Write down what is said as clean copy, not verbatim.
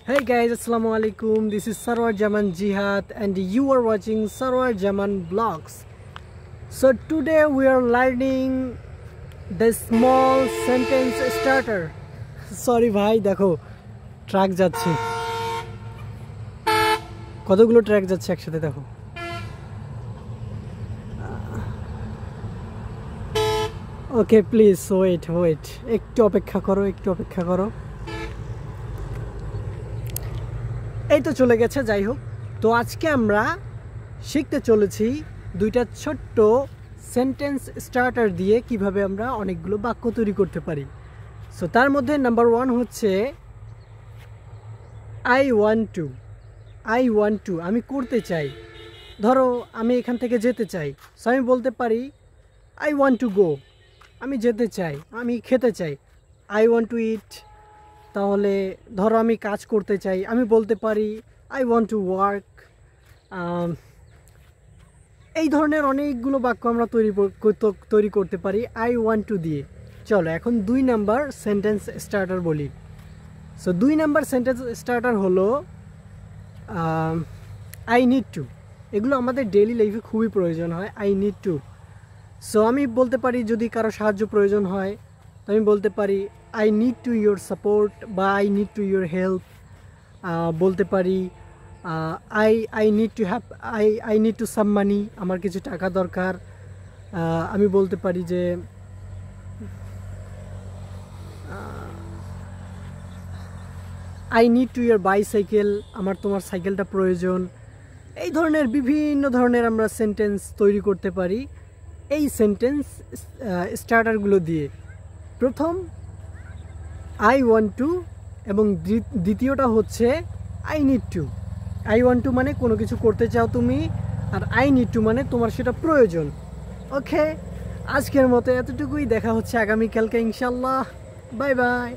Hey guys, Assalamu alaikum. This is Sarwar Jaman Jihad and you are watching Sarwar Jaman Vlogs. So today we are learning the small sentence starter. Sorry bhai, দেখো track যাচ্ছে, কতগুলো track যাচ্ছে একসাথে দেখো। Okay please wait একটু অপেক্ষা করো। এই তো চলে গেছে, যাই হোক। তো আজকে আমরা শিখতে চলেছি দুইটা ছোট্ট সেন্টেন্স স্টার্টার দিয়ে কিভাবে আমরা অনেকগুলো বাক্য তৈরি করতে পারি। সো তার মধ্যে নাম্বার 1 হচ্ছে আই ওয়ান্ট টু, আমি করতে চাই। ধরো আমি এখান থেকে যেতে চাই, সো আমি বলতে পারি আই ওয়ান্ট টু গো, আমি যেতে চাই, আমি খেতে চাই। আই ওয়ান্ট টু ইট, তাহলে ধরো আমি কাজ করতে চাই, আমি বলতে পারি আই ওয়ান্ট টু ওয়ার্ক। এই ধরনের অনেকগুলো বাক্য আমরা তৈরি করতে পারি আই ওয়ান্ট টু দিয়ে। চলো এখন 2 নাম্বার সেন্টেন্স স্টার্টার বলি। সো 2 নাম্বার সেন্টেন্স স্টার্টার হলো আই নিড টু। এগুলো আমাদের ডেইলি লাইফে খুবই প্রয়োজন হয়, আই নিড টু। সো আমি বলতে পারি যদি কারো সাহায্য প্রয়োজন হয়, তো আমি বলতে পারি I need to your support বা I need to your help. বলতে পারি I need to have I need to some money, আমার কিছু টাকা দরকার। আমি বলতে পারি যে I need to your bicycle, আমার তোমার সাইকেলটা প্রয়োজন। এই ধরনের বিভিন্ন ধরনের আমরা সেন্টেন্স তৈরি করতে পারি এই সেন্টেন্স স্টার্টারগুলো দিয়ে। প্রথম আই ওয়ান্ট টু এবং দ্বিতীয়টা হচ্ছে I need two. I want to মানে কোনো কিছু করতে চাও তুমি, আর আই নিড টু মানে তোমার সেটা প্রয়োজন। ওকে, আজকের মতো এতটুকুই, দেখা হচ্ছে আগামীকালকে ইনশাল্লাহ। Bye bye.